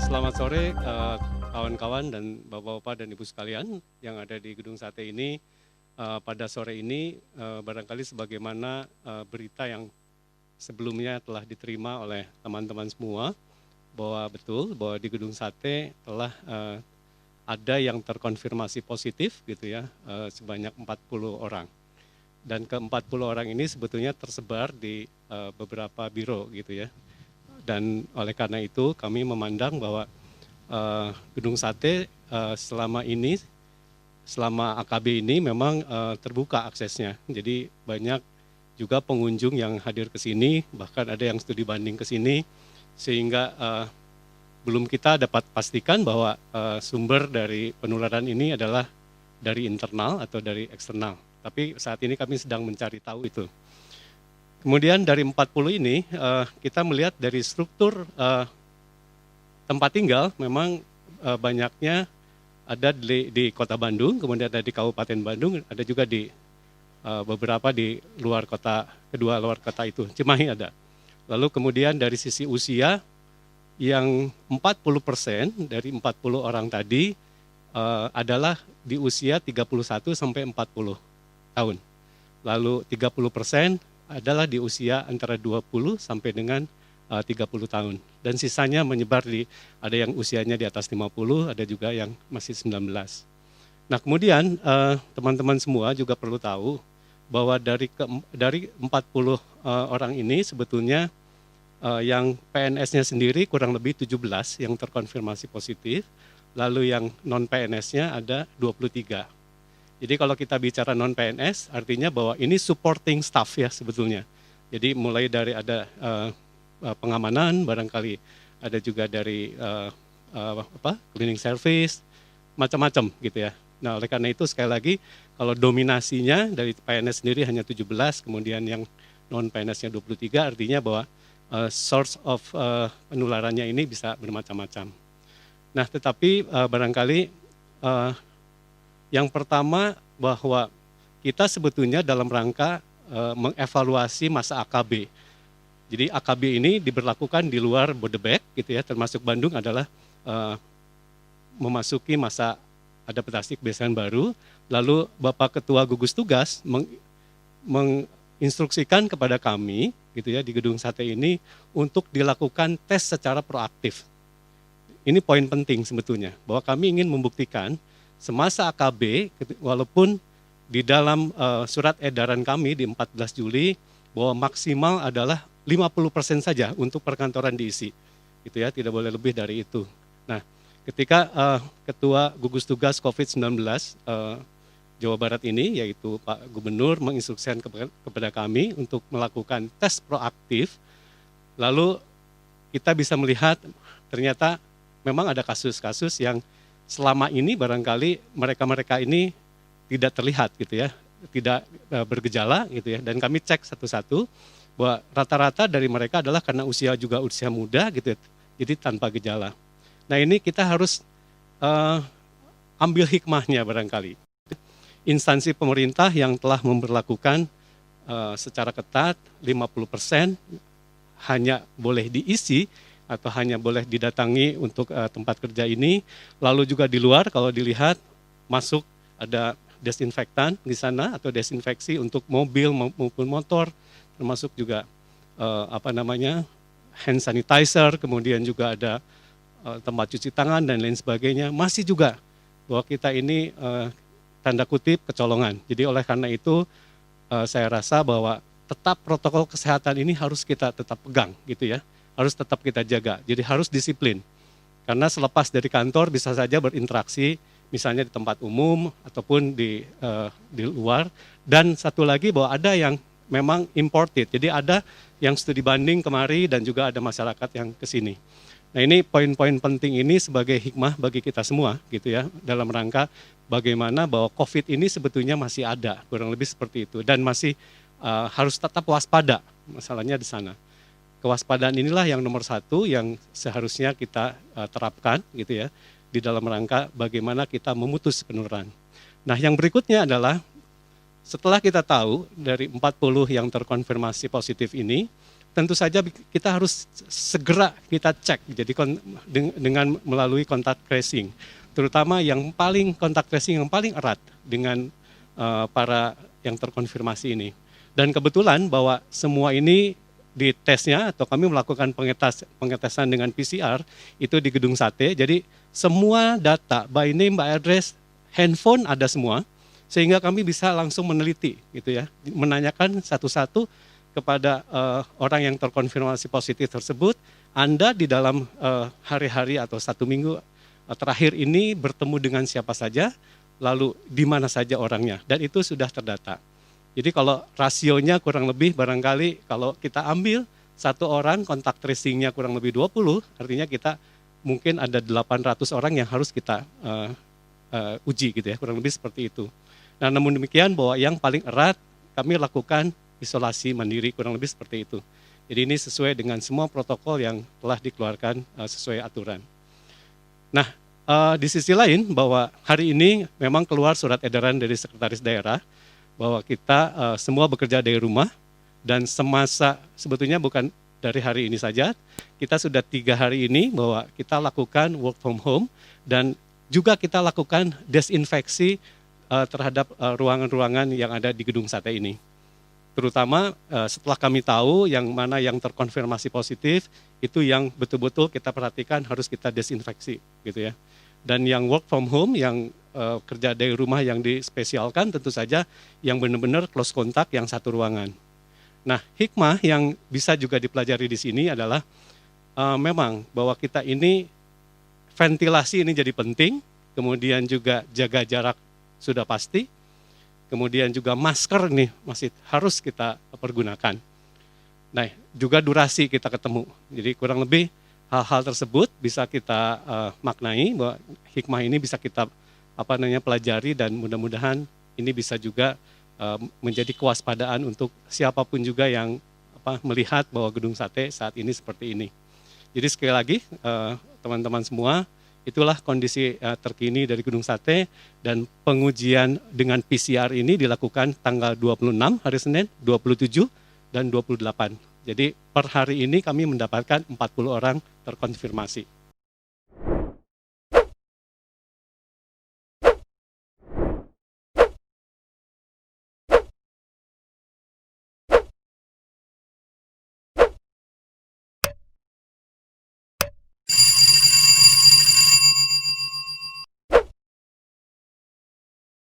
Selamat sore kawan-kawan dan bapak-bapak dan ibu sekalian yang ada di Gedung Sate ini. Pada sore ini barangkali sebagaimana berita yang sebelumnya telah diterima oleh teman-teman semua, bahwa betul bahwa di Gedung Sate telah ada yang terkonfirmasi positif gitu ya, sebanyak 40 orang. Dan ke-40 orang ini sebetulnya tersebar di beberapa biro gitu ya. Dan oleh karena itu kami memandang bahwa Gedung Sate selama AKB ini memang terbuka aksesnya. Jadi banyak juga pengunjung yang hadir ke sini, bahkan ada yang studi banding ke sini, sehingga belum kita dapat pastikan bahwa sumber dari penularan ini adalah dari internal atau dari eksternal. Tapi saat ini kami sedang mencari tahu itu. Kemudian dari 40 ini kita melihat dari struktur tempat tinggal memang banyaknya ada di Kota Bandung, kemudian ada di Kabupaten Bandung, ada juga di beberapa di luar kota, kedua luar kota itu, Cimahi ada. Lalu kemudian dari sisi usia yang 40% dari 40 orang tadi adalah di usia 31 sampai 40 tahun. Lalu 30% adalah di usia antara 20 sampai dengan 30 tahun. Dan sisanya menyebar ada yang usianya di atas 50, ada juga yang masih 19. Nah kemudian teman-teman semua juga perlu tahu bahwa dari 40 orang ini sebetulnya yang PNS-nya sendiri kurang lebih 17 yang terkonfirmasi positif, lalu yang non-PNS-nya ada 23. Jadi kalau kita bicara non-PNS, artinya bahwa ini supporting staff ya sebetulnya. Jadi mulai dari ada pengamanan, barangkali ada juga dari cleaning service, macam-macam gitu ya. Nah oleh karena itu sekali lagi, kalau dominasinya dari PNS sendiri hanya 17, kemudian yang non-PNS-nya 23, artinya bahwa source of penularannya ini bisa bermacam-macam. Nah tetapi barangkali yang pertama bahwa kita sebetulnya dalam rangka mengevaluasi masa AKB. Jadi AKB ini diberlakukan di luar Bodebek gitu ya, termasuk Bandung adalah memasuki masa adaptasi kebiasaan baru. Lalu Bapak Ketua Gugus Tugas menginstruksikan kepada kami gitu ya di Gedung Sate ini untuk dilakukan tes secara proaktif. Ini poin penting sebetulnya, bahwa kami ingin membuktikan semasa AKB, walaupun di dalam surat edaran kami di 14 Juli, bahwa maksimal adalah 50% saja untuk perkantoran diisi. Gitu ya, tidak boleh lebih dari itu. Nah, ketika Ketua Gugus Tugas COVID-19 Jawa Barat ini, yaitu Pak Gubernur menginstruksikan kepada kami untuk melakukan tes proaktif, lalu kita bisa melihat ternyata memang ada kasus-kasus yang selama ini barangkali mereka ini tidak terlihat gitu ya, tidak bergejala gitu ya, dan kami cek satu-satu bahwa rata-rata dari mereka adalah karena usia muda gitu ya, jadi tanpa gejala. Nah ini kita harus ambil hikmahnya barangkali. Instansi pemerintah yang telah memberlakukan secara ketat 50% hanya boleh diisi atau hanya boleh didatangi untuk tempat kerja ini. Lalu juga di luar kalau dilihat masuk ada desinfektan di sana atau desinfeksi untuk mobil maupun motor, termasuk juga hand sanitizer, kemudian juga ada tempat cuci tangan dan lain sebagainya. Masih juga bahwa kita ini tanda kutip kecolongan. Jadi oleh karena itu saya rasa bahwa tetap protokol kesehatan ini harus kita tetap pegang gitu ya. Harus tetap kita jaga, jadi harus disiplin. Karena selepas dari kantor bisa saja berinteraksi, misalnya di tempat umum ataupun di luar. Dan satu lagi bahwa ada yang memang imported, jadi ada yang studi banding kemari dan juga ada masyarakat yang ke sini. Nah ini poin-poin penting ini sebagai hikmah bagi kita semua gitu ya, dalam rangka bagaimana bahwa COVID ini sebetulnya masih ada, kurang lebih seperti itu. Dan masih harus tetap waspada, masalahnya di sana. Kewaspadaan inilah yang nomor satu yang seharusnya kita terapkan gitu ya di dalam rangka bagaimana kita memutus penularan. Nah yang berikutnya adalah setelah kita tahu dari 40 yang terkonfirmasi positif ini, tentu saja kita harus segera kita cek, jadi dengan melalui kontak tracing, terutama yang paling kontak tracing yang paling erat dengan para yang terkonfirmasi ini. Dan kebetulan bahwa semua ini di tesnya atau kami melakukan pengetesan dengan PCR itu di Gedung Sate, jadi semua data by name, by address, handphone ada semua, sehingga kami bisa langsung meneliti gitu ya, menanyakan satu-satu kepada orang yang terkonfirmasi positif tersebut, Anda di dalam hari-hari atau 1 minggu terakhir ini bertemu dengan siapa saja, lalu di mana saja orangnya, dan itu sudah terdata. Jadi kalau rasionya kurang lebih barangkali kalau kita ambil 1 orang kontak tracingnya kurang lebih 20, artinya kita mungkin ada 800 orang yang harus kita uji gitu ya, kurang lebih seperti itu. Nah, namun demikian bahwa yang paling erat kami lakukan isolasi mandiri, kurang lebih seperti itu. Jadi ini sesuai dengan semua protokol yang telah dikeluarkan sesuai aturan. Nah, di sisi lain bahwa hari ini memang keluar surat edaran dari Sekretaris Daerah bahwa kita semua bekerja dari rumah, dan semasa sebetulnya bukan dari hari ini saja, kita sudah 3 hari ini bahwa kita lakukan work from home, dan juga kita lakukan desinfeksi terhadap ruangan-ruangan yang ada di Gedung Sate ini. Terutama setelah kami tahu yang mana yang terkonfirmasi positif, itu yang betul-betul kita perhatikan harus kita desinfeksi gitu ya. Dan yang work from home, yang kerja dari rumah yang dispesialkan tentu saja yang benar-benar close kontak yang satu ruangan. Nah, hikmah yang bisa juga dipelajari di sini adalah memang bahwa kita ini ventilasi ini jadi penting, kemudian juga jaga jarak sudah pasti, kemudian juga masker nih masih harus kita pergunakan. Nah, juga durasi kita ketemu. Jadi kurang lebih hal-hal tersebut bisa kita maknai bahwa hikmah ini bisa kita pelajari, dan mudah-mudahan ini bisa juga menjadi kewaspadaan untuk siapapun juga yang melihat bahwa Gedung Sate saat ini seperti ini. Jadi sekali lagi teman-teman semua, itulah kondisi terkini dari Gedung Sate, dan pengujian dengan PCR ini dilakukan tanggal 26 hari Senin, 27 dan 28. Jadi per hari ini kami mendapatkan 40 orang terkonfirmasi.